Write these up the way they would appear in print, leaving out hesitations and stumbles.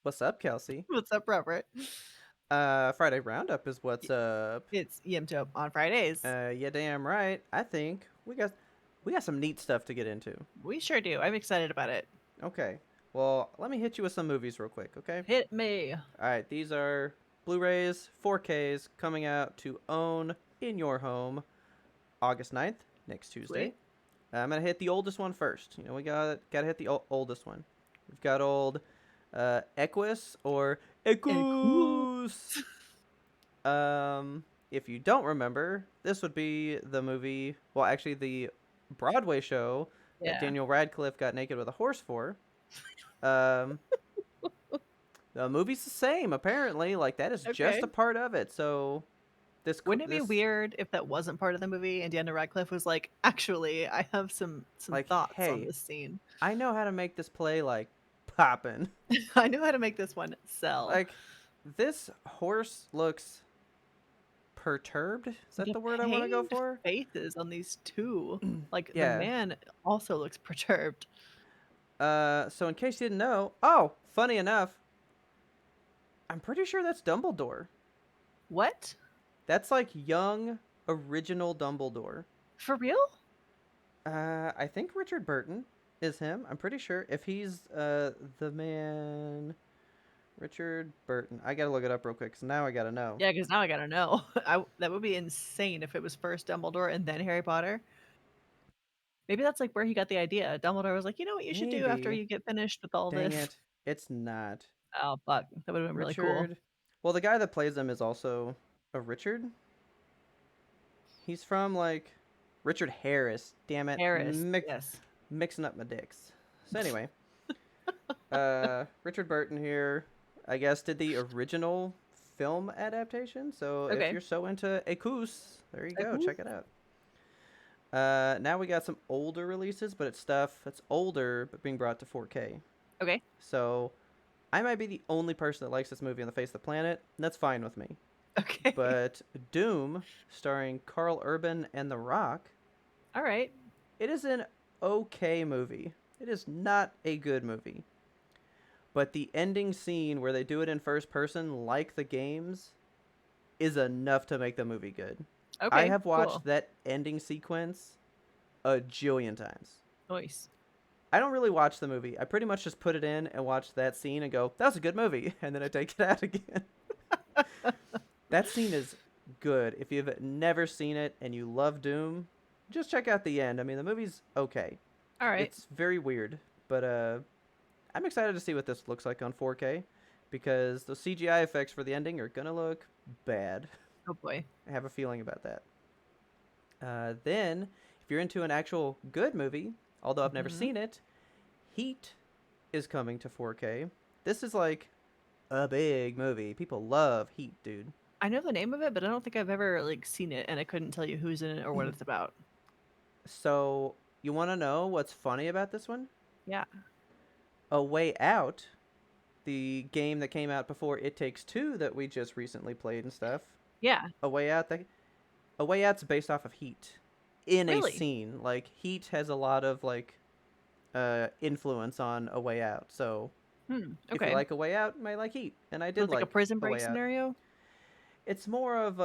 What's up, Kelsey? What's up, Robert? Friday Roundup is what's Y- up. It's YMBToAP on Fridays. Yeah, damn right. I think we got some neat stuff to get into. We sure do. I'm excited about it. Okay. Well, let me hit you with some movies real quick, okay? Hit me. All right, these are Blu-rays, 4Ks coming out to own in your home August 9th, next Tuesday. Sweet. I'm going to hit the oldest one first. We got to hit the oldest one. We've got old Equus or And cool. Equus. If you don't remember, this would be the movie, well, actually, the Broadway show that Yeah. Daniel Radcliffe got naked with a horse for. Um, the movie's the same, apparently. Like, that is just Okay. a part of it. So, Wouldn't it be this, weird if that wasn't part of the movie and Daniel Radcliffe was like, actually, I have some like, thoughts on hey, this scene. I know how to make this play, like, poppin'. I know how to make this one sell. Like, this horse looks perturbed. Is that The the word I want to go pained for? faces on these two. Like the Yeah. man also looks perturbed. So in case you didn't know, oh, funny enough, I'm pretty sure that's Dumbledore. What? That's like young, original Dumbledore. For real? I think Richard Burton is him. I'm pretty sure. If he's the man, Richard Burton. I gotta look it up real quick, because now I gotta know. Yeah, because now I gotta know. That would be insane if it was first Dumbledore and then Harry Potter. Maybe that's like where he got the idea. Dumbledore was like, you know what you should do after Maybe. you get finished with all Dang this? it. It's not. Oh, fuck. That would have been really cool. Richard. Well, the guy that plays him is also a Richard. He's from like Richard Harris. Damn it. Harris, yes. Mixing up my dicks. So anyway, Richard Burton here, I guess, did the original film adaptation. So if Okay. you're so into Ekus, there you Like, go. ooh, Check it out. Now we got some older releases, but it's stuff that's older but being brought to 4K. okay. So I might be the only person that likes this movie on the face of the planet. And that's fine with me. Okay. But Doom, starring Carl Urban and The Rock, All right. it is an okay movie. It is not a good movie. But the ending scene where they do it in first person, like the games, is enough to make the movie good. I Okay. have watched Cool. that ending sequence a jillion times. Nice. I don't really watch the movie. I pretty much just put it in and watch that scene and go, that was a good movie. And then I take it out again. That scene is good. If you've never seen it and you love Doom, just check out the end. I mean, the movie's okay. All right. It's very weird, but I'm excited to see what this looks like on 4K because the CGI effects for the ending are gonna look bad. Oh boy. I have a feeling about that. Then, if you're into an actual good movie, although I've never Hmm. seen it, Heat is coming to 4K. This is like a big movie. People love Heat, dude. I know the name of it, but I don't think I've ever like seen it, and I couldn't tell you who's in it or what it's about. So, you want to know what's funny about this one? Yeah. A Way Out, the game that came out before It Takes Two that we just recently played and stuff. Yeah. A Way Out's based off of Heat in a Really? scene. Like Heat has a lot of like influence on A Way Out. So if you Okay. like A Way Out, you might like Heat. And I So did it's like a like prison A break Way Out. scenario? It's more of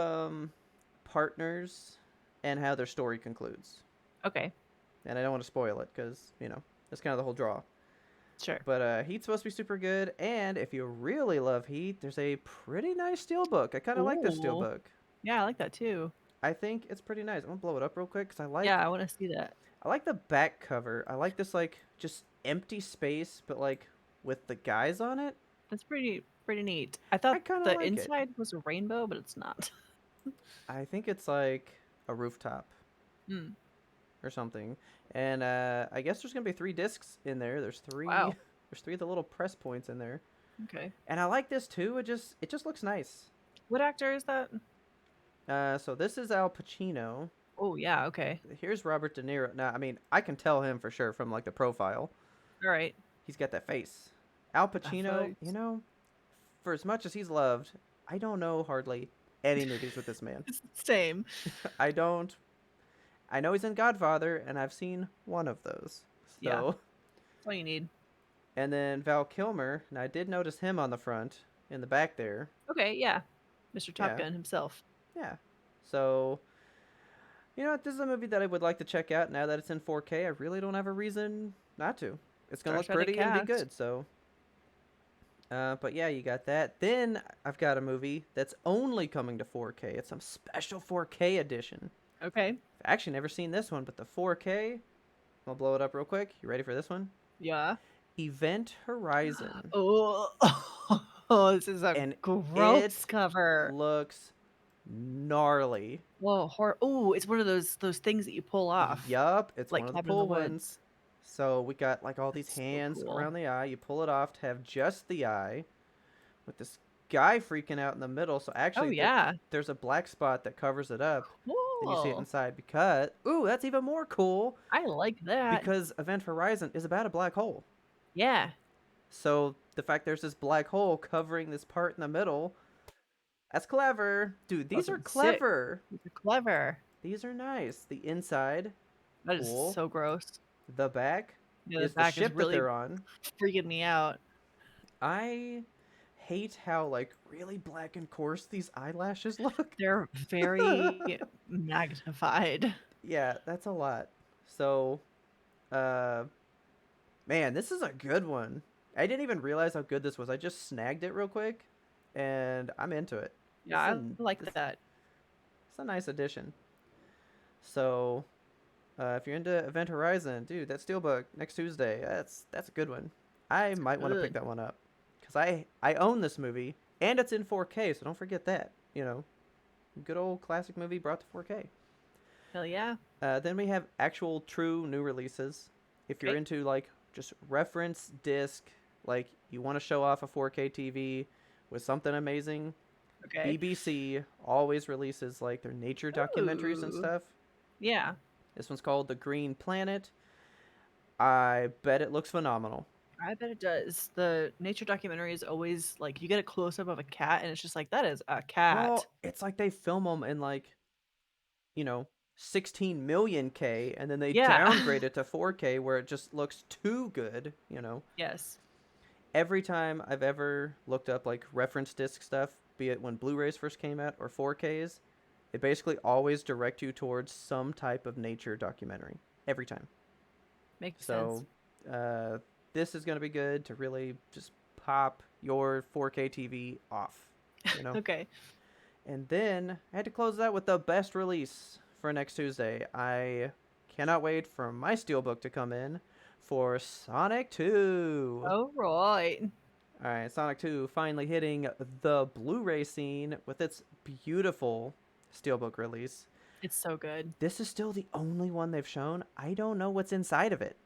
partners and how their story concludes. Okay. And I don't want to spoil it because, that's kind of the whole draw. Sure. But Heat's supposed to be super good, and if you really love Heat, there's a pretty nice steelbook. I kind of like this Ooh. steelbook. Yeah, I like that too. I think it's pretty nice. I'm gonna blow it up real quick because Yeah, I want to see that. I like the back cover. I like this like just empty space, but like with the guys on it. That's pretty neat. I I thought kind of the like it. inside was a rainbow, but it's not. I think it's like a rooftop Hmm. or something. And I guess there's gonna be 3 discs in there. There's three. Wow. There's three of the little press points in there. Okay. And I like this too. It just looks nice. What actor is that? So this is Al Pacino. Oh, yeah, okay. Here's Robert De Niro. Now, I mean, I can tell him for sure from like the profile. All right. He's got that face. Al That Pacino, face. for as much as he's loved, I don't know hardly any movies with this man. Same. I don't. I know he's in Godfather, and I've seen one of those. Yeah. So That's all you need. And then Val Kilmer, and I did notice him on the front, in the back there. Okay, yeah. Mr. Top Yeah, Gun himself. yeah. So, you know what? This is a movie that I would like to check out now that it's in 4K. I really don't have a reason not to. It's gonna look Star-studded pretty and be cast. good. So, but yeah, you got that. Then I've got a movie that's only coming to 4K. It's some special 4K edition. Okay. I've actually never seen this one, but the 4K. I'll blow it up real quick. You ready for this one? Yeah. Event Horizon, Oh, oh, this is a and gross it cover. looks gnarly. Whoa, horror. Oh, it's one of those things that you pull off, Yup, it's one like of the Cabin in the pull Woods. ones. So we got like all these That's so hands cool. around the eye. You pull it off to have just the eye, with this guy freaking out in the middle. So Oh actually, yeah. there's a black spot that covers it up. Then you see it Cool. inside because ooh, that's even more cool I like that. because Event Horizon is about a black hole. Yeah. So the fact there's this black hole covering this part in the middle, that's clever, dude. These are Fucking sick. clever. These are clever. These are nice. The inside, That is cool. so gross. The back Yeah, the is the back is ship that really they're on. freaking me out. I hate how like really black and coarse these eyelashes look. They're very magnified. Yeah, that's a lot. So, uh, man, this is a good one. I didn't even realize how good this was. I just snagged it real quick, and I'm into it. Yeah, This is I like this, that. it's a nice addition. So, if you're into Event Horizon, dude, that steelbook next Tuesday, that's a good one. I might want to pick Good. that one up because I own this movie and it's in 4K, so don't forget that. You know, good old classic movie brought to 4K. Hell yeah. Then we have actual true new releases. If you're Okay. into like just reference disc, like you want to show off a 4K TV with something amazing, Okay. BBC always releases like their nature documentaries and Ooh. stuff. Yeah. This one's called The Green Planet. I bet it looks phenomenal. I bet it does. The nature documentary is always like you get a close up of a cat and it's just like that is a cat. Well, it's like they film them in like, you know, 16 million K and then they Yeah. downgrade it to 4K where it just looks too good, you know. Yes. Every time I've ever looked up like reference disc stuff, be it when Blu-rays first came out or 4Ks, it basically always direct you towards some type of nature documentary every time. Makes sense. So, uh, this is going to be good to really just pop your 4K TV off, you know? Okay. And then I had to close that with the best release for next Tuesday. I cannot wait for my steelbook to come in for Sonic 2. All right. All right, Sonic 2 finally hitting the Blu-ray scene with its beautiful steelbook release. It's so good. This is still the only one they've shown. I don't know what's inside of it.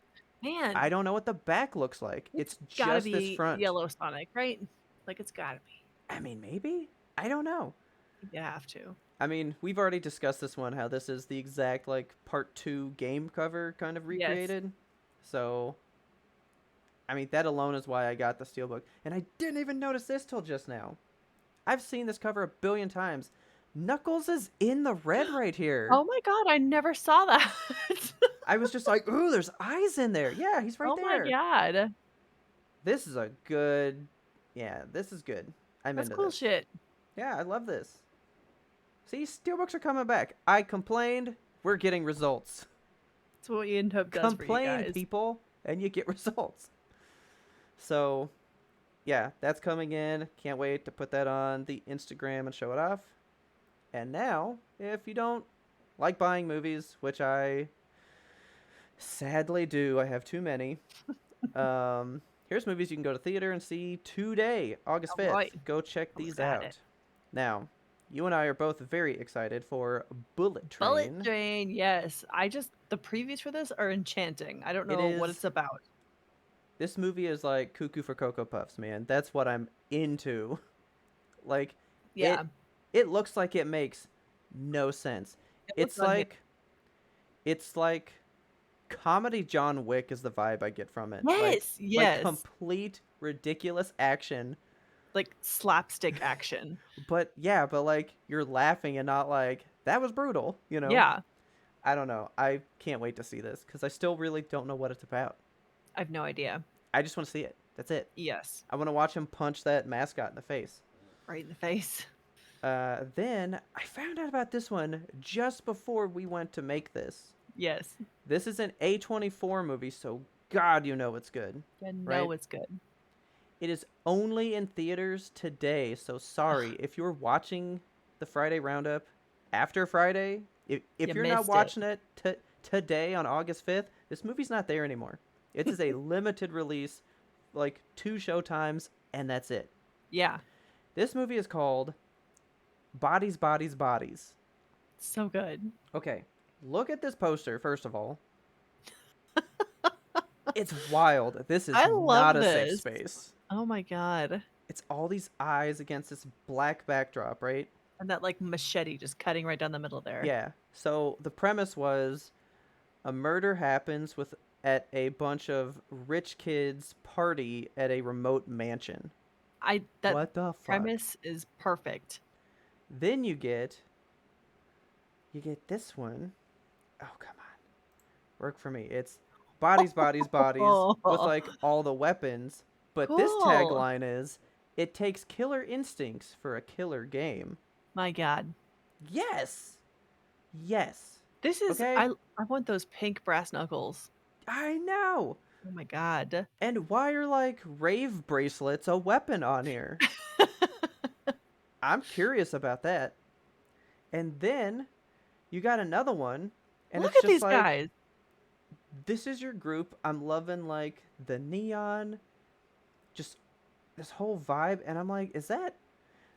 Man, I don't know what the back looks like. It's gotta just this be front. yellow Sonic, right? Like it's gotta be. I mean, maybe? I don't know. You have to. I mean, we've already discussed this one, how this is the exact, like, part 2 game cover kind of Yes. recreated. So, I mean, that alone is why I got the steelbook. And I didn't even notice this till just now. I've seen this cover a billion times. Knuckles is in the red right here. Oh my god, I never saw that. I was just like, ooh, there's eyes in there. Yeah, he's right Oh my there. god. This is a good... Yeah, this is good. I'm That's into cool this. shit. Yeah, I love this. See, steelbooks are coming back. I complained. We're getting results. That's what YMBToAP does for you Complain, guys. people, and you get results. So, yeah, that's coming in. Can't wait to put that on the Instagram and show it off. And now, if you don't like buying movies, which I sadly do, I have too many. Here's movies you can go to theater and see today, August 5th. Alright. Go check I'm these out. excited. Now, you and I are both very excited for Bullet Train. Bullet Train, yes. The previews for this are enchanting. I don't It know what is- it's about. This movie is like Cuckoo for Cocoa Puffs, man. That's what I'm into. Like, Yeah. it looks like it makes no sense. It It's looks like, it's like comedy John Wick is the vibe I get from it. Like Yes. complete ridiculous action, Like slapstick action. but yeah, but like you're laughing and not like that was brutal, you know? Yeah. I don't know. I can't wait to see this because I still really don't know what it's about. I have no idea. I just want to see it. That's it. Yes. I want to watch him punch that mascot in the face. Right in the face. Then I found out about this one just before we went to make this. Yes. This is an A24 movie, so God, you know it's good, I right? know it's good. It is only in theaters today, so sorry Ugh, if you're watching the Friday Roundup after Friday. If you you're not missed it. watching it today on August 5th, this movie's not there anymore. It is a limited release, like 2 showtimes, and that's it. Yeah. This movie is called Bodies, Bodies, Bodies. So good. Okay, look at this poster, first of all. It's wild. This is I not love a safe this. space. Oh my god. It's all these eyes against this black backdrop, right? And that like machete just cutting right down the middle there. Yeah. So the premise was a murder happens with at a bunch of rich kids party at a remote mansion. I that What the fuck? premise is perfect. Then you get this one. Oh, come on. Work for me. It's bodies, bodies, bodies with Oh, like all the weapons. But this cool. tagline is it takes killer instincts for a killer game. My god. Yes. Yes. This is Okay? I want those pink brass knuckles. I know. Oh my god. And why are like rave bracelets a weapon on here? I'm curious about that. And then you got another one, and Look it's at just these like, guys. this is your group. I'm loving like the neon, just this whole vibe. And I'm like, is that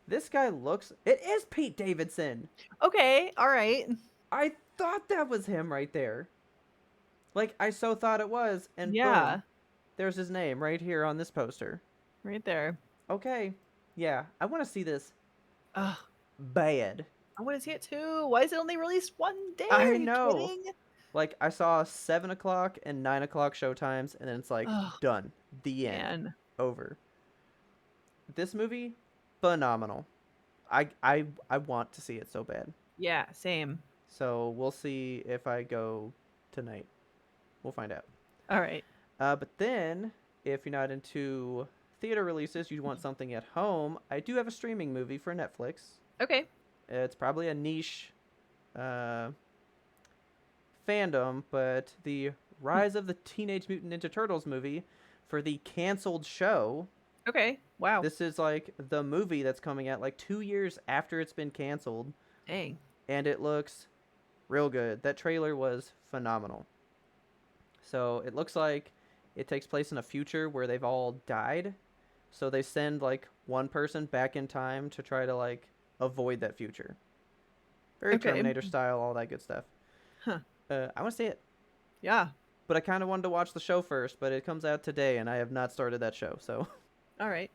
this guy looks. It is Pete Davidson. Okay, all right. I thought that was him right there. Like, I so thought it was, and boom, Yeah, there's his name right here on this poster. right there. Okay. Yeah, I want to see this Ugh, bad. I want to see it too. Why is it only released one day? Are I you know. kidding? Like, I saw 7 o'clock and 9 o'clock showtimes, and then it's like, Oh done. The end. man. Over. This movie, phenomenal. I want to see it so bad. Yeah, same. So we'll see if I go tonight. We'll find out. All right. But then, if you're not into theater releases, you want something at home, I do have a streaming movie for Netflix. Okay. It's probably a niche uh, fandom, but the Rise of the Teenage Mutant Ninja Turtles movie for the canceled show. Okay. Wow. This is like the movie that's coming out like 2 years after it's been canceled, Dang. and it looks real good. That trailer was phenomenal. So it looks like it takes place in a future where they've all died. So they send like one person back in time to try to like avoid that future. Very Okay. Terminator style, all that good stuff. Huh. I want to see it, Yeah. but I kind of wanted to watch the show first. But it comes out today, and I have not started that show, so All right.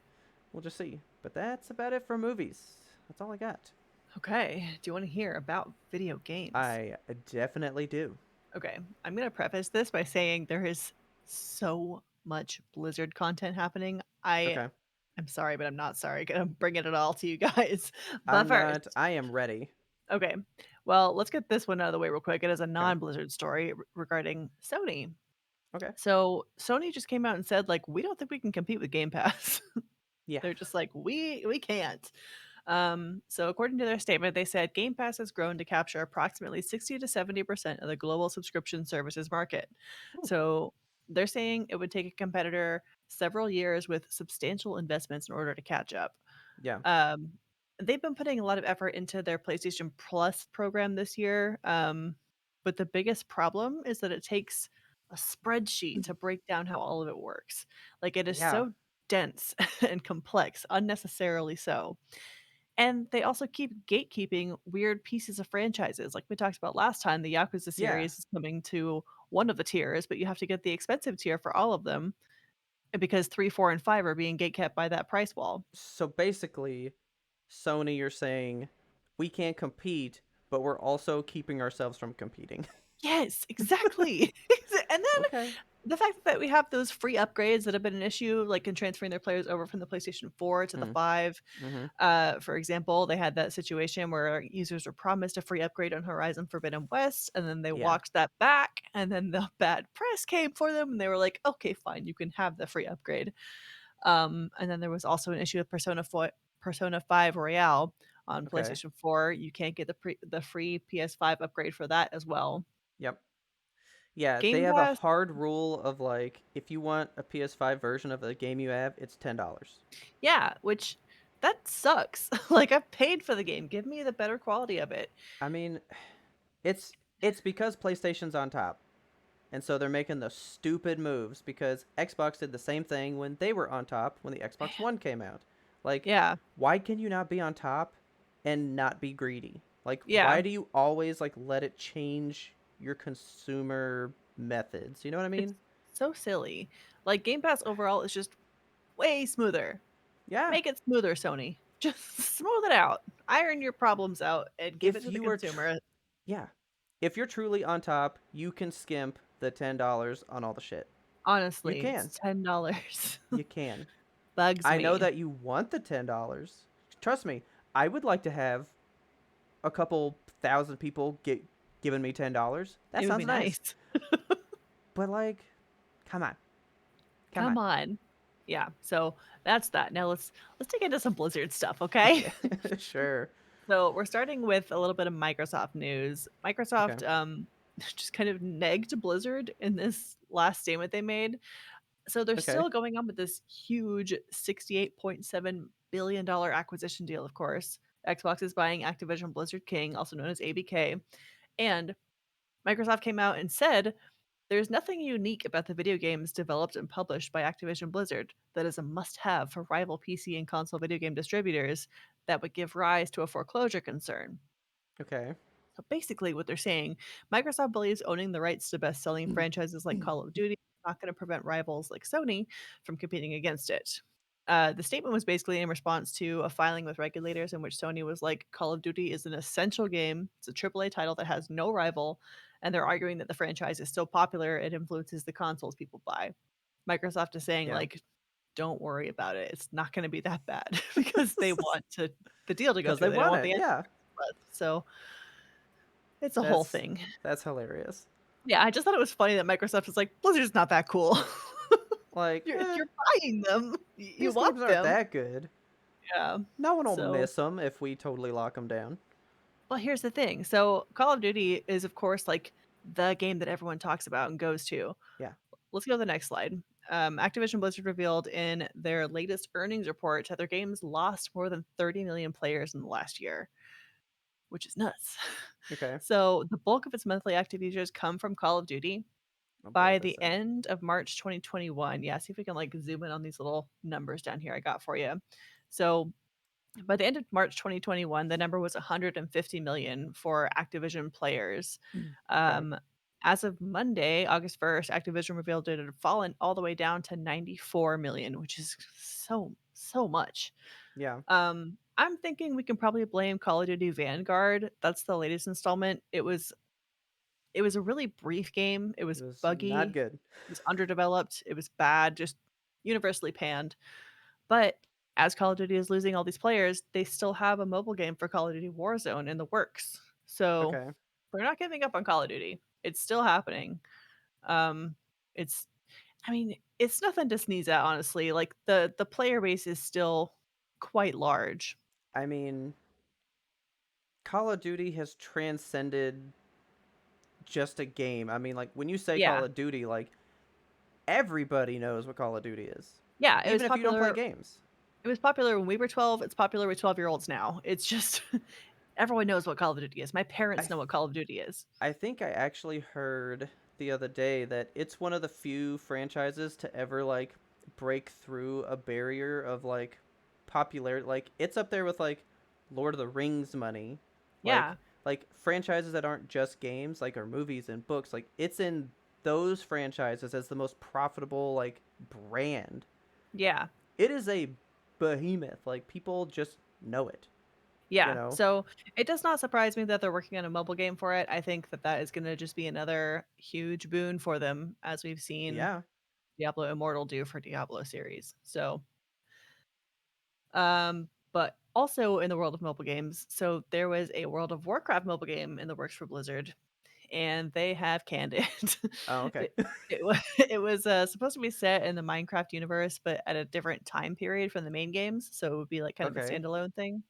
we'll just see. But that's about it for movies. That's all I got. Okay. Do you want to hear about video games? I definitely do. Okay. I'm going to preface this by saying there is so much Blizzard content happening. Okay. I'm sorry, but I'm not sorry. Gonna bring it all to you guys. But I'm not. first, I am ready. okay. Well, let's get this one out of the way real quick. It is a Okay. non-Blizzard story regarding Sony. Okay. So Sony just came out and said, like, we don't think we can compete with Game Pass. Yeah. They're just like, we can't. So according to their statement, they said Game Pass has grown to capture approximately 60 to 70% of the global subscription services market. Ooh, So they're saying it would take a competitor several years with substantial investments in order to catch up. yeah. Um, they've been putting a lot of effort into their PlayStation Plus program this year. But the biggest problem is that it takes a spreadsheet to break down how all of it works. Like it is Yeah. so dense and complex, unnecessarily so. And they also keep gatekeeping weird pieces of franchises. Like we talked about last time, the Yakuza Yeah. series is coming to one of the tiers, but you have to get the expensive tier for all of them because 3, 4, and 5 are being gatekept by that price wall. So basically, Sony, you're saying we can't compete, but we're also keeping ourselves from competing. Yes, exactly. And then Okay. the fact that we have those free upgrades that have been an issue, like in transferring their players over from the PlayStation 4 to the Mm, 5. mm-hmm. For example, they had that situation where users were promised a free upgrade on Horizon Forbidden West, and then they Yeah. walked that back, and then the bad press came for them, and they were like, "Okay, fine, you can have the free upgrade." And then there was also an issue with Persona 5 Royale on Okay. PlayStation 4. You can't get the free PS5 upgrade for that as well. Yep. Yeah, they Game have a Pass, hard rule of like if you want a PS5 version of the game you have, it's $10. yeah, which that sucks. Like I've paid for the game. Give me the better quality of it. I mean, it's it's because PlayStation's on top. And so they're making the stupid moves because Xbox did the same thing when they were on top when the Xbox One came out. Like, Yeah. why can you not be on top and not be greedy? Like, Yeah. why do you always like let it change your consumer methods? You know what I It's mean? so silly. Like Game Pass overall is just way smoother. Yeah. Make it smoother, Sony. Just smooth it out. Iron your problems out and give it If to the you are consumer. yeah. If you're truly on top, you can skimp the $10 on all the shit. You Honestly, can. it's $10. You can. Bugs I know me. that you want the $10. Trust me, I would like to have a couple thousand people get giving me $10. That It would be sounds nice. nice. But like, come on. Come Come on. on. Yeah, so that's that. Now let's dig into some Blizzard stuff, okay? Sure. So we're starting with a little bit of Microsoft news. Okay. Microsoft just kind of negged Blizzard in this last statement they made. So they're Okay. still going on with this huge $68.7 billion acquisition deal, of course. Xbox is buying Activision Blizzard King, also known as ABK. And Microsoft came out and said there's nothing unique about the video games developed and published by Activision Blizzard that is a must have for rival PC and console video game distributors that would give rise to a foreclosure concern. Okay. So basically, what they're saying, Microsoft believes owning the rights to best selling franchises like Call of Duty is not going to prevent rivals like Sony from competing against it. The statement was basically in response to a filing with regulators in which Sony was like, Call of Duty is an essential game. It's a AAA title that has no rival. And they're arguing that the franchise is so popular, it influences the consoles people buy. Microsoft is saying, Yeah. like, don't worry about it. It's not going to be that bad because they want the deal to go Because they through. They don't want want it. the end. Yeah. So it's a whole That's thing. that's hilarious. Yeah, I just thought it was funny that Microsoft was like, "Blizzard's not that cool." Like, You're buying them. You these want games aren't them. that good. Yeah. No one will So, miss them if we totally lock them down. well, here's the thing. So, Call of Duty is, of course, like the game that everyone talks about and goes to. Yeah. Let's go to the next slide. Activision Blizzard revealed in their latest earnings report that their games lost more than 30 million players in the last year, which is nuts. Okay. So, the bulk of its monthly active users come from Call of Duty. Oh boy, By that's the sad. end of March 2021, yeah, see if we can like zoom in on these little numbers down here I got for you. So by the end of March 2021, the number was 150 million for Activision players. Okay. Um, as of Monday, August 1st, Activision revealed it had fallen all the way down to 94 million, which is so much. Yeah. I'm thinking we can probably blame Call of Duty Vanguard. That's the latest installment. It was a really brief game. It It was was not buggy. good. It was underdeveloped. It was bad, just universally panned. But as Call of Duty is losing all these players, they still have a mobile game for Call of Duty Warzone in the works. So Okay. they're not giving up on Call of Duty. It's still happening. Um, it's, I mean, it's nothing to sneeze at, honestly. Like the player base is still quite large. I mean, Call of Duty has transcended just a game. I mean, like when you say Call Yeah, of Duty, like everybody knows what Call of Duty is, yeah. It was even if you don't play popular. games. It was popular when we were 12. It's popular with 12-year-olds now. It's just everyone knows what Call of Duty is. My I parents know th- what Call of Duty is. I think I actually heard the other day that it's one of the few franchises to ever like break through a barrier of like popularity. Like it's up there with like Lord of the Rings money, like Yeah, like franchises that aren't just games, like are movies and books. Like it's in those franchises as the most profitable like brand. yeah, It is a behemoth. Like people just know it. you Yeah, know? so it does not surprise me that they're working on a mobile game for it. I think that that is gonna just be another huge boon for them, as we've seen Yeah. Diablo Immortal do for Diablo series. So, but also in the world of mobile games, so there was a World of Warcraft mobile game in the works for Blizzard, and they have canned it. Oh, okay. It was supposed to be set in the Minecraft universe, but at a different time period from the main games, so it would be like kind of a Okay. standalone thing.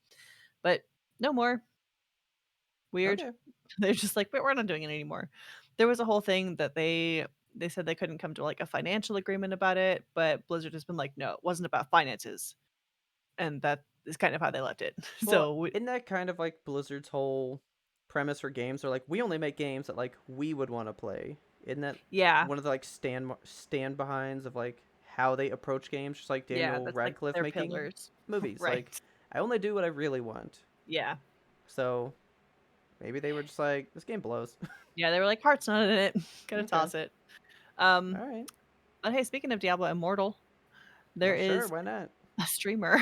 But no more. Weird. Okay. They're just like, "We're not doing it anymore." There was a whole thing that they said they couldn't come to, like, a financial agreement about it, but Blizzard has been like, "No, it wasn't about finances," and that is kind of how they left it. Well, So we isn't that kind of like Blizzard's whole premise for games? Are like, we only make games that like we would want to play. Isn't that yeah, one of the like stand behinds of like how they approach games? Just like yeah, Daniel that's, like, Radcliffe their making pillars. movies. Right. Like, I only do what I really want. Yeah. So maybe they were just like, this game blows. Yeah, they were like, "Heart's not in it. Gotta Okay. toss it." Um, All right. but hey, speaking of Diablo Immortal, there Well, sure. is Why not? a streamer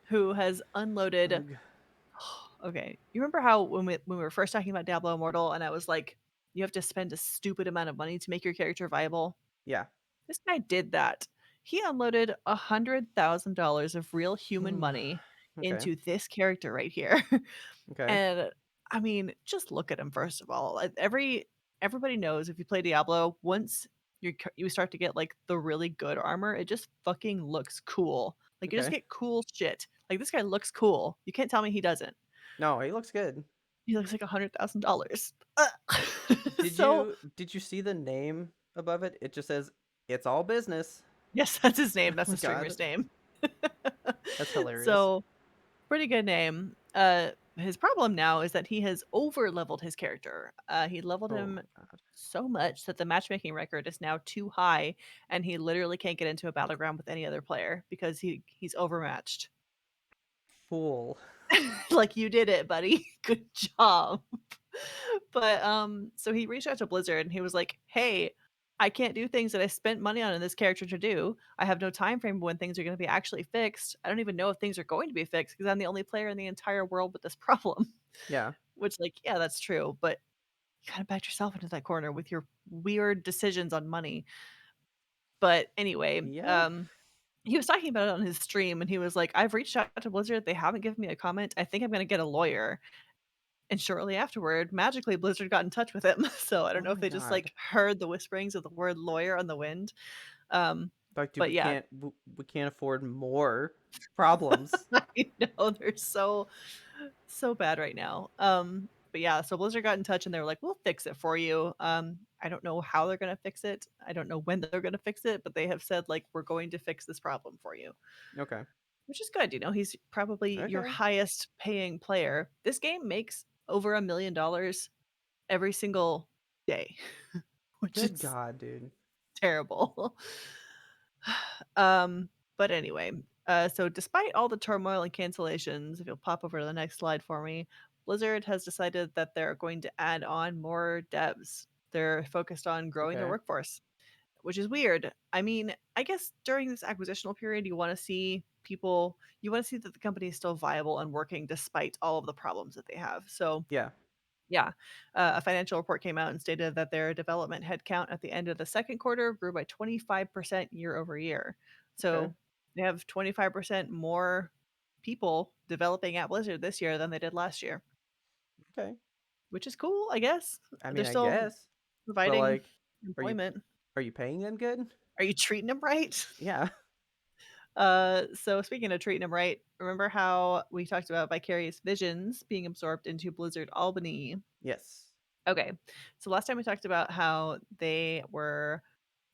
who has unloaded. Ugh. Okay. You remember how when we were first talking about Diablo Immortal and I was like, you have to spend a stupid amount of money to make your character viable? Yeah. This guy did that. He unloaded $100,000 of real human money Okay. into this character right here. Okay. And I mean, just look at him first of all. Everybody knows if you play Diablo, once you start to get like the really good armor, it just fucking looks cool. Like you just Okay. get cool shit. Like this guy looks cool. You can't tell me he doesn't. No, he looks good. He looks like $100,000. Did So, you see the name above it? It just says it's all business. yes, that's his name. That's Oh the streamer's God, name. that's hilarious. So, pretty good name. His problem now is that he has over leveled his character. He leveled Oh him my God, so much that the matchmaking record is now too high, and he literally can't get into a battleground with any other player because he's overmatched. fool. Like you did it, buddy. Good job. But so he reached out to Blizzard and he was like, "Hey, I can't do things that I spent money on in this character to do. I have no time frame when things are going to be actually fixed. I don't even know if things are going to be fixed because I'm the only player in the entire world with this problem." Yeah, Which, like, yeah, that's true, but you kind of backed yourself into that corner with your weird decisions on money. But anyway, yeah. he was talking about it on his stream and he was like, "I've reached out to Blizzard. They haven't given me a comment. I think I'm going to get a lawyer." And shortly afterward, magically, Blizzard got in touch with him. So I don't Oh know if my they just, God. like, heard the whisperings of the word lawyer on the wind. Um, Like, dude, but yeah, we can't afford more problems. I know they're so bad right now. But yeah, so Blizzard got in touch and they were like, "We'll fix it for you." I don't know how they're gonna fix it. I don't know when they're gonna fix it, but they have said, like, "We're going to fix this problem for you." Okay. Which is good, he's probably your Okay. highest paying player. This game makes over $1 million every single day, which Good is God, dude. terrible. But anyway, so despite all the turmoil and cancellations, if you'll pop over to the next slide for me, Blizzard has decided that they're going to add on more devs. They're focused on growing their Okay. workforce, which is weird. I mean, I guess during this acquisitional period, you want to see that the company is still viable and working despite all of the problems that they have. So Yeah. yeah. A financial report came out and stated that their development headcount at the end of the second quarter grew by 25% year over year. Okay. So they have 25% more people developing at Blizzard this year than they did last year, Okay. which is cool, I guess. I They're mean, I still guess, but providing like, are you employment. are you paying them good? Are you treating them right? Yeah. So speaking of treating them right, remember how we talked about Vicarious Visions being absorbed into Blizzard Albany? Yes. Okay. So last time we talked about how they were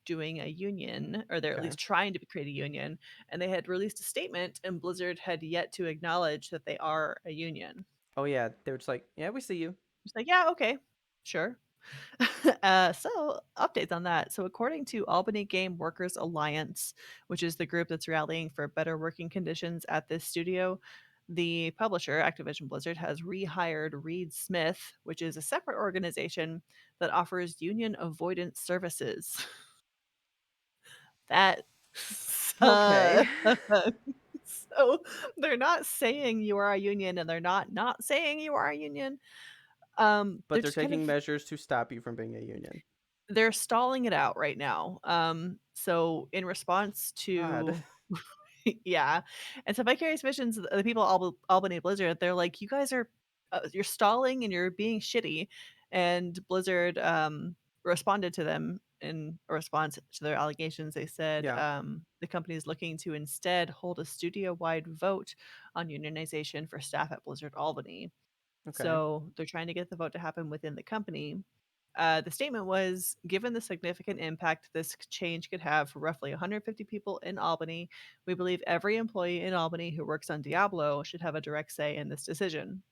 doing a union, or they're at Okay. least trying to create a union, and they had released a statement, and Blizzard had yet to acknowledge that they are a union. Oh yeah, they were just like, yeah, we see you. It's like, yeah, okay, sure. So updates on that. So according to Albany Game Workers Alliance, which is the group that's rallying for better working conditions at this studio, the publisher, Activision Blizzard, has rehired Reed Smith, which is a separate organization that offers union avoidance services. That Okay. sucks. So they're not saying you are a union, and they're not saying you are a union. But They're they're just kind of taking measures to stop you from being a union. they're stalling it out right now. So in response God. to yeah, and so Vicarious Visions, the people at Albany Blizzard, they're like, "You guys are you're stalling and you're being shitty," and Blizzard responded to them in a response to their allegations. They said Yeah. the company is looking to instead hold a studio-wide vote on unionization for staff at Blizzard Albany. Okay. So they're trying to get the vote to happen within the company. The statement was, given the significant impact this change could have for roughly 150 people in Albany, we believe every employee in Albany who works on Diablo should have a direct say in this decision.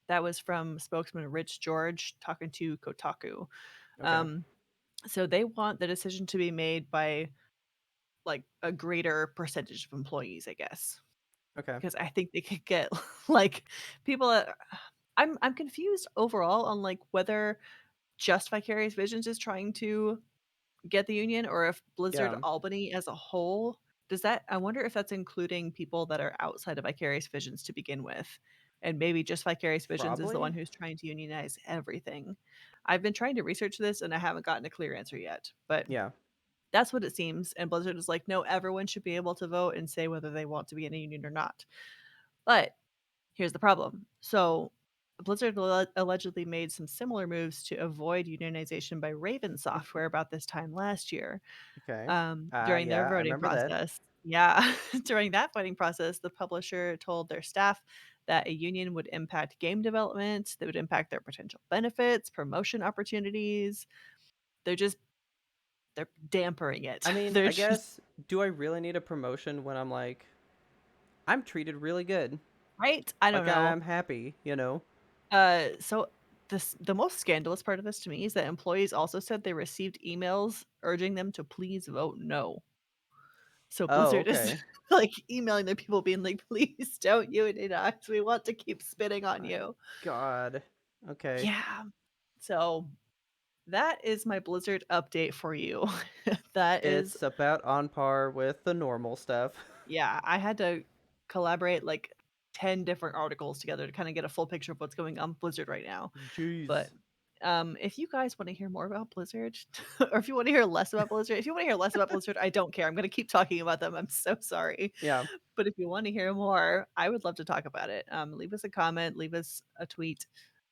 That was from spokesman Rich George talking to Kotaku. Okay. Um, so they want the decision to be made by like a greater percentage of employees, I guess, Okay. because I think they could get like people. I'm confused overall on like whether just Vicarious Visions is trying to get the union or if Blizzard Yeah. Albany as a whole does that. I wonder if that's including people that are outside of Vicarious Visions to begin with. And maybe just Vicarious Visions is the one Probably. who's trying to unionize everything. I've been trying to research this and I haven't gotten a clear answer yet, but Yeah. that's what it seems. And Blizzard is like, no, everyone should be able to vote and say whether they want to be in a union or not. But here's the problem. So, Blizzard allegedly made some similar moves to avoid unionization by Raven Software about this time last year. Okay. During their Yeah, I voting remember that. process. Yeah, during that voting process, the publisher told their staff that a union would impact game development, that would impact their potential benefits, promotion opportunities. They're just they're dampering it. I mean, They're I just guess, do I really need a promotion when I'm like, I'm treated really good? right? I don't Like, know. I'm happy, you know? So the most scandalous part of this to me is that employees also said they received emails urging them to please vote no. So Oh, Blizzard is okay. like emailing their people being like, please don't unionize. We want to keep spitting on My you. God. Okay. Yeah. So that is my Blizzard update for you. That is It's about on par with the normal stuff. yeah, I had to collaborate like 10 different articles together to kind of get a full picture of what's going on with Blizzard right now. But Jeez. if you guys want to hear more about Blizzard, or if you want to hear less about Blizzard, if you want to hear less about Blizzard, I don't care. I'm going to keep talking about them. I'm so sorry. Yeah. But if you want to hear more, I would love to talk about it. Leave us a comment, leave us a tweet.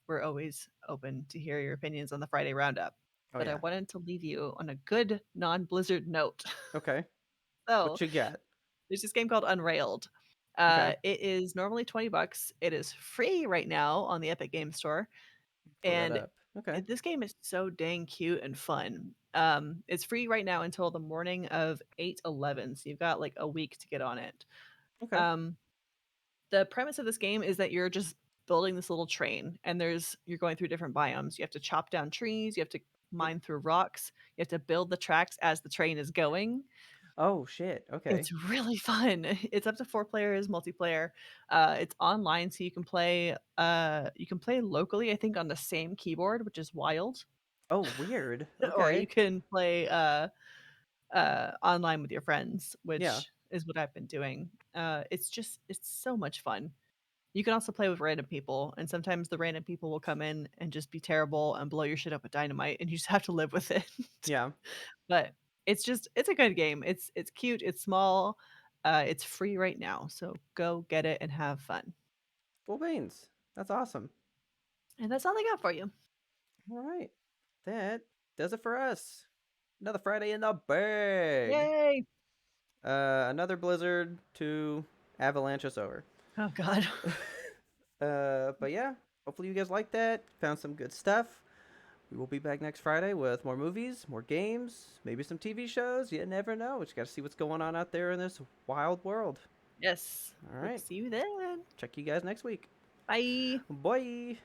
We're always open to hear your opinions on the Friday Roundup. Oh, But I yeah. wanted to leave you on a good non Blizzard note. Okay. So What you got? there's this game called Unrailed. Okay. It is normally $20. It is free right now on the Epic Game Store, Pull that and up. Okay. this game is so dang cute and fun. It's free right now until the morning of 8/11, so you've got like a week to get on it. Okay. Um, the premise of this game is that you're just building this little train, and you're going through different biomes. You have to chop down trees, you have to Yep. mine through rocks, you have to build the tracks as the train is going. Oh, shit. Okay. It's really fun. It's up to 4 players, multiplayer. It's online, so you can play locally, I think, on the same keyboard, which is wild, Oh, weird. or you Okay. can play, online with your friends, Yeah. which is what I've been doing. It's so much fun. You can also play with random people, and sometimes the random people will come in and just be terrible and blow your shit up with dynamite, and you just have to live with it. Yeah. But it's a good game. It's cute, it's small, it's free right now, so go get it and have fun. Full beans. That's awesome. And that's all I got for you. All right. That does it for us. Another Friday in the bag. Yay! Another blizzard to avalanche us over. Oh god. But yeah, hopefully you guys liked that. Found some good stuff. We will be back next Friday with more movies, more games, maybe some TV shows. You never know. We just got to see what's going on out there in this wild world. Yes. All Hope to right. see you then. Check you guys next week. Bye. Bye.